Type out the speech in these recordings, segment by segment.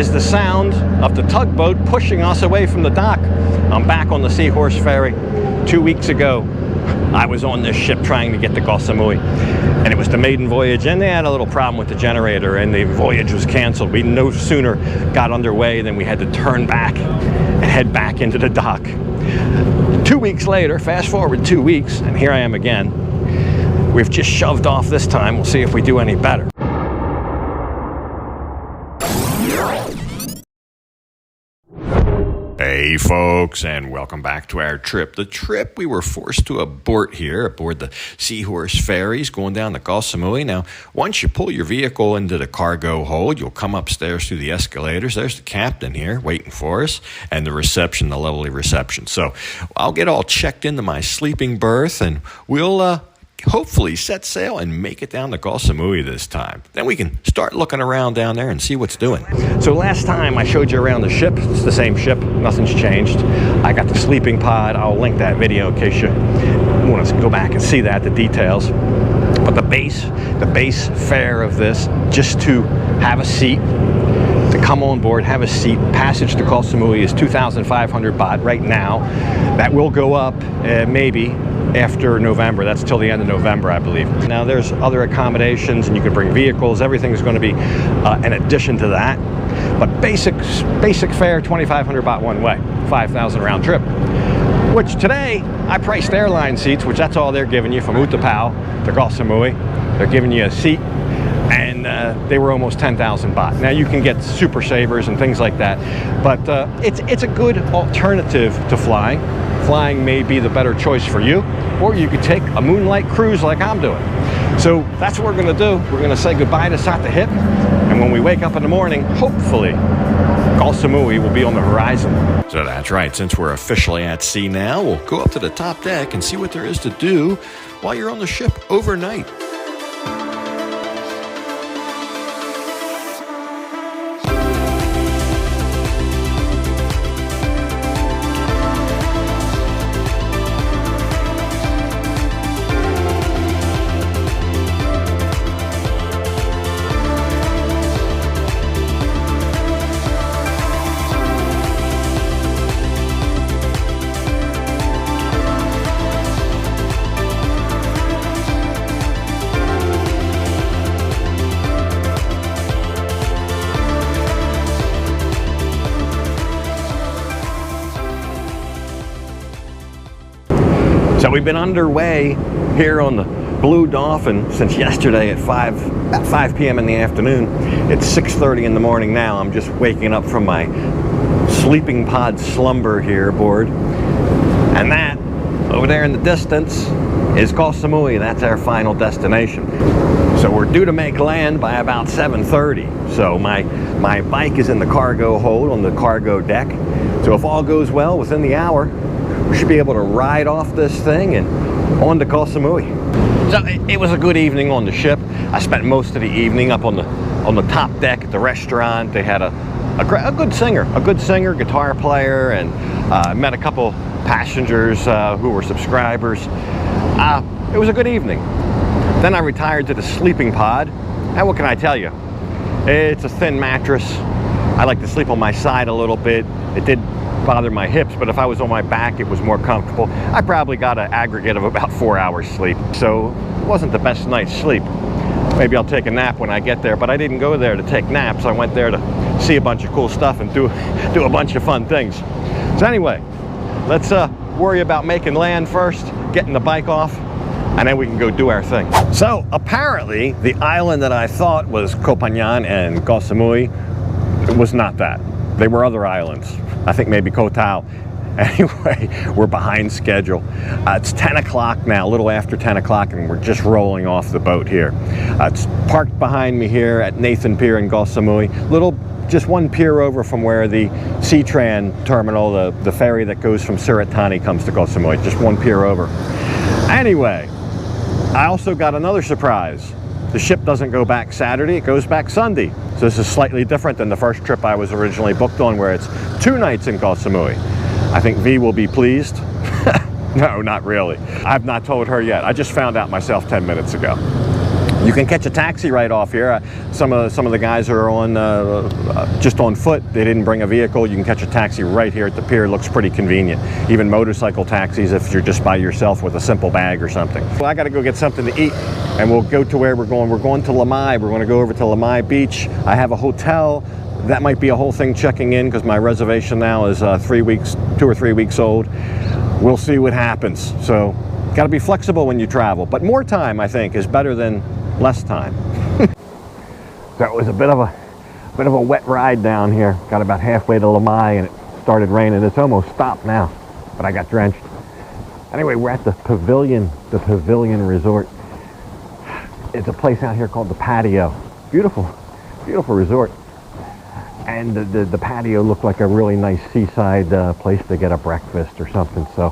is the sound of the tugboat pushing us away from the dock. I'm back on the Seahorse Ferry. 2 weeks ago, I was on this ship trying to get to Koh Samui, and it was the maiden voyage, and they had a little problem with the generator, and the voyage was canceled. We no sooner got underway than we had to turn back and head back into the dock. 2 weeks later, fast forward 2 weeks, and here I am again. We've just shoved off this time. We'll see if we do any better. Hey folks, and welcome back to our trip. The trip we were forced to abort here aboard the Seahorse ferries going down to Koh Samui. Now, once you pull your vehicle into the cargo hold, you'll come upstairs through the escalators. There's the captain here waiting for us, and the reception, the lovely reception. So I'll get all checked into my sleeping berth, and we'll hopefully set sail and make it down to Koh Samui this time. Then we can start looking around down there and see what's doing. So last time I showed you around the ship. It's the same ship, nothing's changed. I got the sleeping pod. I'll link that video in case you want to go back and see that, the details. But the base fare of this, just to have a seat, to come on board, have a seat, passage to Koh Samui is 2,500 baht right now. That will go up maybe after November. That's till the end of November, I believe. Now there's other accommodations, and you can bring vehicles. Everything's going to be an addition to that. But basic fare, 2,500 baht one way, 5,000 round trip. Which today I priced airline seats, which that's all they're giving you from Utapao to Koh Samui. They're giving you a seat, and they were almost 10,000 baht. Now you can get super savers and things like that, but it's a good alternative to flying. Flying may be the better choice for you, or you could take a moonlight cruise like I'm doing. So that's what we're going to do. We're going to say goodbye to Sat Hip, and when we wake up in the morning, hopefully Koh Samui will be on the horizon. So that's right, since we're officially at sea now, we'll go up to the top deck and see what there is to do while you're on the ship overnight. So we've been underway here on the Blue Dolphin since yesterday at about 5 p.m. in the afternoon. It's 6:30 in the morning now. I'm just waking up from my sleeping pod slumber here aboard. And that, over there in the distance, is Koh Samui. That's our final destination. So we're due to make land by about 7:30. So my bike is in the cargo hold on the cargo deck. So if all goes well, within the hour, we should be able to ride off this thing and on to Koh Samui. So it was a good evening on the ship. I spent most of the evening up on the top deck at the restaurant. They had a good singer, guitar player, and met a couple passengers who were subscribers. It was a good evening. Then I retired to the sleeping pod. And what can I tell you? It's a thin mattress. I like to sleep on my side a little bit. It did bother my hips, but if I was on my back, it was more comfortable. I probably got an aggregate of about 4 hours sleep, so it wasn't the best night's sleep. Maybe I'll take a nap when I get there, but I didn't go there to take naps. I went there to see a bunch of cool stuff and do a bunch of fun things. So anyway, let's worry about making land first, getting the bike off, and then we can go do our thing. So apparently the island that I thought was Koh Phangan and Koh Samui was not that. They were other islands. I think maybe Koh Tao. Anyway, we're behind schedule. It's 10 o'clock now, a little after 10 o'clock, and we're just rolling off the boat here. It's parked behind me here at Nathan Pier in Koh Samui. Just one pier over from where the Seatran terminal, the ferry that goes from Surat Thani comes to Koh Samui. Just one pier over. Anyway, I also got another surprise. The ship doesn't go back Saturday, it goes back Sunday. So this is slightly different than the first trip I was originally booked on, where it's 2 nights in Koh Samui. I think V will be pleased. No, not really. I've not told her yet. I just found out myself 10 minutes ago. You can catch a taxi right off here. Some of the guys are on just on foot. They didn't bring a vehicle. You can catch a taxi right here at the pier. It looks pretty convenient. Even motorcycle taxis if you're just by yourself with a simple bag or something. Well, I got to go get something to eat, and we'll go to where we're going. We're going to Lamai. We're going to go over to Lamai Beach. I have a hotel. That might be a whole thing checking in because my reservation now is 2 or 3 weeks old. We'll see what happens. So, got to be flexible when you travel. But more time, I think, is better than less time. That was a bit of a wet ride down here. Got about halfway to Lamai and it started raining. It's almost stopped now, but I got drenched. Anyway, we're at the Pavilion Resort. It's a place out here called the Patio. Beautiful resort. And the patio looked like a really nice seaside place to get a breakfast or something. So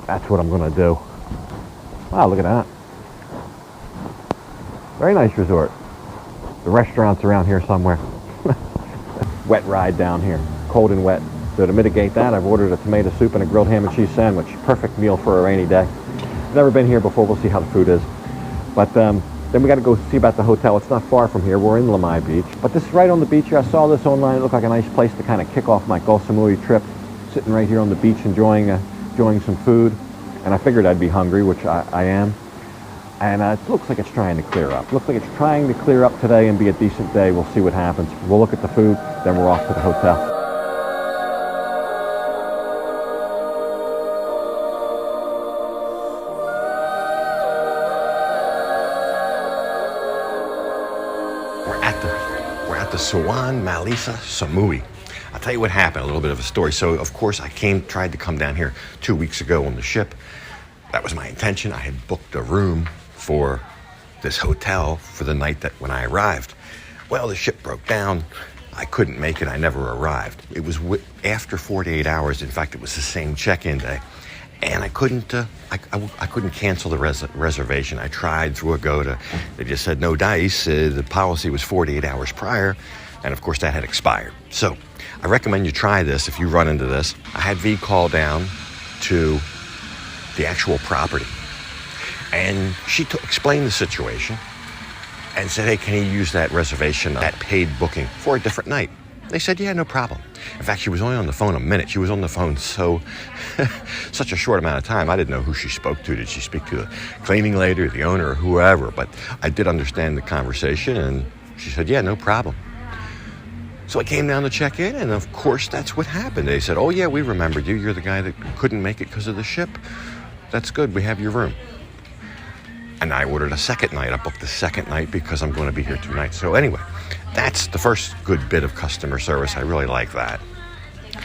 that's what I'm gonna do. Wow, look at that. Very nice resort. The restaurant's around here somewhere. Wet ride down here, cold and wet. So to mitigate that, I've ordered a tomato soup and a grilled ham and cheese sandwich. Perfect meal for a rainy day. Never been here before, we'll see how the food is. But then we gotta go see about the hotel. It's not far from here, we're in Lamai Beach. But this is right on the beach here. I saw this online, it looked like a nice place to kind of kick off my Koh Samui trip. Sitting right here on the beach enjoying some food. And I figured I'd be hungry, which I am. And it looks like it's trying to clear up. Looks like it's trying to clear up today and be a decent day. We'll see what happens. We'll look at the food, then we're off to the hotel. We're at the Suan Malisa Samui. I'll tell you what happened, a little bit of a story. So, of course, I tried to come down here 2 weeks ago on the ship. That was my intention. I had booked a room for this hotel for the night that when I arrived. Well, the ship broke down. I couldn't make it. I never arrived. It was after 48 hours. In fact, it was the same check-in day. And I couldn't cancel the reservation. I tried through Agoda. They just said no dice. The policy was 48 hours prior. And of course, that had expired. So I recommend you try this if you run into this. I had V call down to the actual property. And she explained the situation and said, hey, can you use that reservation, that paid booking for a different night? They said, yeah, no problem. In fact, she was only on the phone a minute. She was on the phone such a short amount of time. I didn't know who she spoke to. Did she speak to the cleaning lady or the owner or whoever? But I did understand the conversation and she said, yeah, no problem. So I came down to check in, and of course, that's what happened. They said, oh yeah, we remembered you. You're the guy that couldn't make it because of the ship. That's good, we have your room. And I ordered a second night. I booked the second night because I'm going to be here 2 nights. So anyway, that's the first good bit of customer service. I really like that.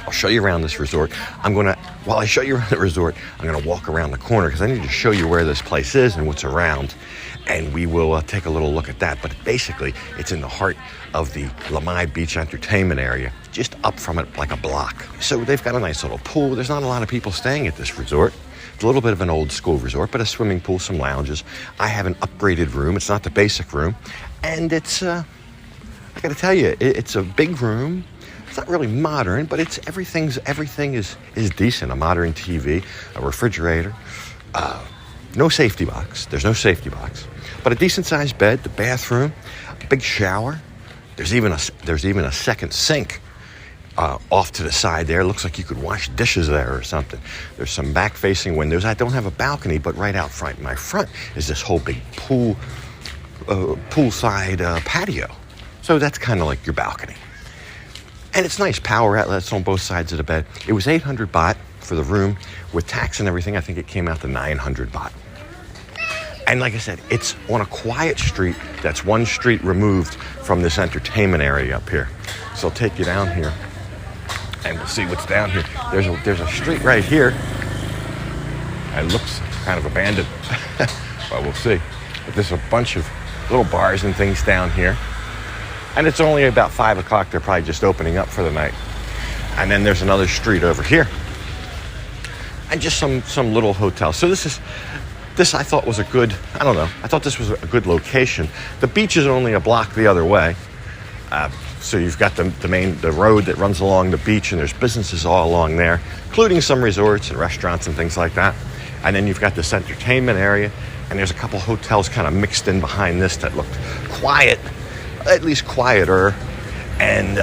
I'll show you around this resort. While I show you around the resort, I'm going to walk around the corner because I need to show you where this place is and what's around. And we will take a little look at that. But basically, it's in the heart of the Lamai Beach Entertainment Area, just up from it like a block. So they've got a nice little pool. There's not a lot of people staying at this resort. It's a little bit of an old school resort, but a swimming pool, some lounges. I have an upgraded room. It's not the basic room. And it's, I got to tell you, it's a big room. It's not really modern, but everything is decent. A modern TV, a refrigerator, no safety box. There's no safety box, but a decent sized bed, the bathroom, a big shower. There's even a second sink off to the side there. It looks like you could wash dishes there or something. There's some back facing windows. I don't have a balcony, but right out front, in my front is this whole big poolside patio. So that's kind of like your balcony. And it's nice, power outlets on both sides of the bed. It was 800 baht for the room. With tax and everything, I think it came out to 900 baht. And like I said, it's on a quiet street that's one street removed from this entertainment area up here. So I'll take you down here and we'll see what's down here. There's a street right here. It looks kind of abandoned, but we'll see. But there's a bunch of little bars and things down here. And it's only about 5 o'clock. They're probably just opening up for the night. And then there's another street over here. And just some little hotels. So this I thought was a good, I don't know. I thought this was a good location. The beach is only a block the other way. So you've got the road that runs along the beach, and there's businesses all along there, including some resorts and restaurants and things like that. And then you've got this entertainment area. and there's a couple hotels kind of mixed in behind this that looked quiet, at least quieter, and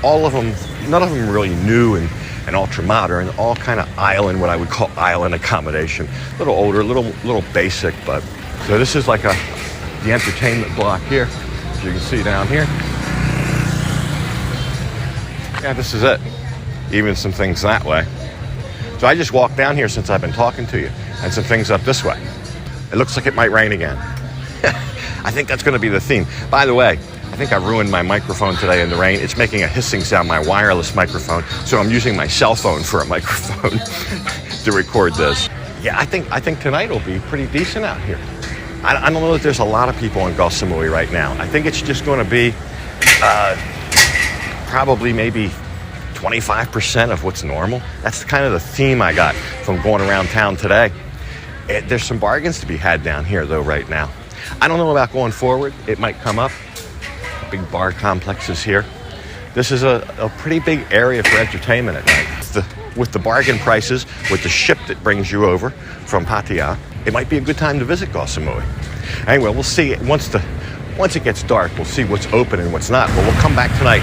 all of them, none of them really new and ultra modern, all kind of island, what I would call island accommodation. A little older, a little basic, but so this is like the entertainment block here, as you can see down here. Yeah, this is it. Even some things that way. So I just walked down here since I've been talking to you, and some things up this way. It looks like it might rain again. I think that's going to be the theme. By the way, I think I ruined my microphone today in the rain. It's making a hissing sound, my wireless microphone, so I'm using my cell phone for a microphone to record this. Yeah, I think tonight will be pretty decent out here. I don't know that there's a lot of people in Koh Samui right now. I think it's just going to be probably maybe 25% of what's normal. That's kind of the theme I got from going around town today. There's some bargains to be had down here, though, right now. I don't know about going forward. It might come up. Big bar complexes here. This is a pretty big area for entertainment at night. With the bargain prices, with the ship that brings you over from Pattaya, it might be a good time to visit Koh Samui. Anyway, we'll see. Once it gets dark, we'll see what's open and what's not. But we'll come back tonight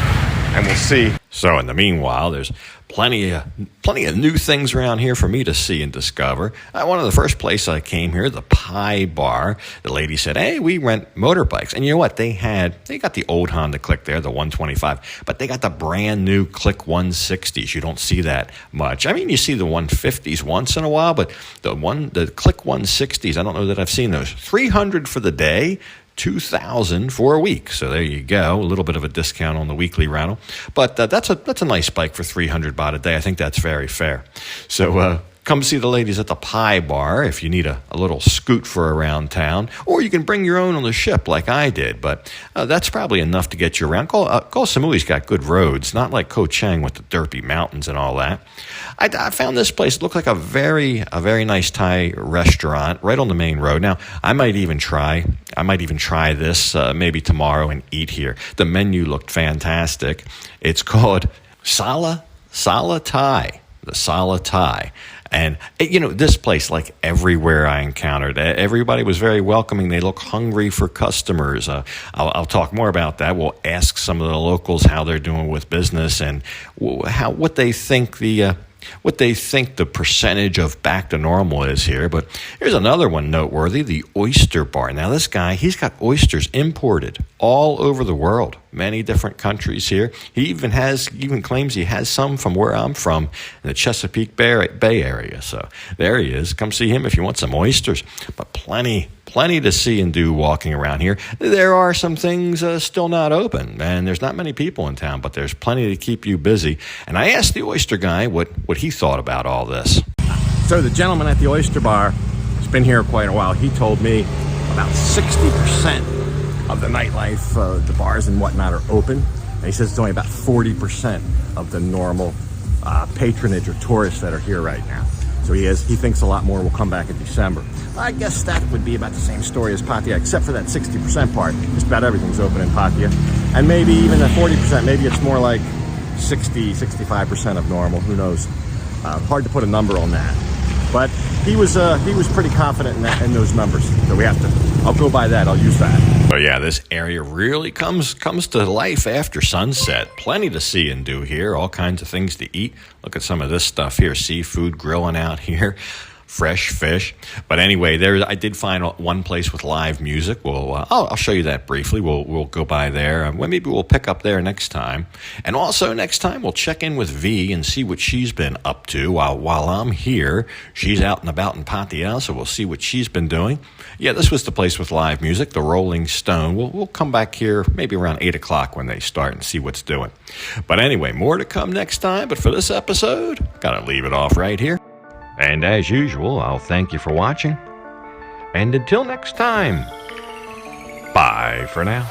and we'll see. So in the meanwhile, there's plenty of new things around here for me to see and discover. One of the first places I came here, the Pie Bar, the lady said, hey, we rent motorbikes. And you know what? They got the old Honda Click there, the 125, but they got the brand new Click 160s. You don't see that much. I mean, you see the 150s once in a while, but the Click 160s, I don't know that I've seen those. $300 for the day. $2,000 for a week. So there you go. A little bit of a discount on the weekly rental. But that's a nice bike for $300 baht a day. I think that's very fair. So come see the ladies at the Pie Bar if you need a little scoot for around town. Or you can bring your own on the ship like I did. But that's probably enough to get you around. Koh Samui's got good roads. Not like Koh Chang with the derpy mountains and all that. I found this place. It looked like a very nice Thai restaurant right on the main road. Now, I might even try this maybe tomorrow and eat here. The menu looked fantastic. It's called Sala Thai. The Sala Thai. And, this place, like everywhere I encountered, everybody was very welcoming. They look hungry for customers. I'll talk more about that. We'll ask some of the locals how they're doing with business and what they think the percentage of back to normal is here. But here's another one noteworthy, the Oyster Bar. Now, this guy, he's got oysters imported all over the world, many different countries here. He even claims he has some from where I'm from, in the Chesapeake Bay Area. So there he is. Come see him if you want some oysters. But plenty to see and do walking around here. There are some things still not open, and there's not many people in town, but there's plenty to keep you busy. And I asked the oyster guy what he thought about all this. So the gentleman at the Oyster Bar has been here quite a while. He told me about 60% of the nightlife, the bars and whatnot are open. And he says it's only about 40% of the normal patronage or tourists that are here right now. So he thinks a lot more will come back in December. I guess that would be about the same story as Pattaya, except for that 60% part. Just about everything's open in Pattaya. And maybe even the 40%, maybe it's more like 60, 65% of normal. Who knows? Hard to put a number on that. But he was pretty confident in those numbers. So I'll go by that. I'll use that. So yeah, this area really comes to life after sunset. Plenty to see and do here. All kinds of things to eat. Look at some of this stuff here. Seafood grilling out here. Fresh fish. But anyway, I did find one place with live music. I'll show you that briefly. We'll go by there. Maybe we'll pick up there next time. And also next time we'll check in with V and see what she's been up to while I'm here. She's out and about in Pattaya, so we'll see what she's been doing. Yeah, this was the place with live music, the Rolling Stone. We'll come back here maybe around 8 o'clock when they start and see what's doing. But anyway, more to come next time. But for this episode, gotta leave it off right here. And as usual, I'll thank you for watching. And until next time, bye for now.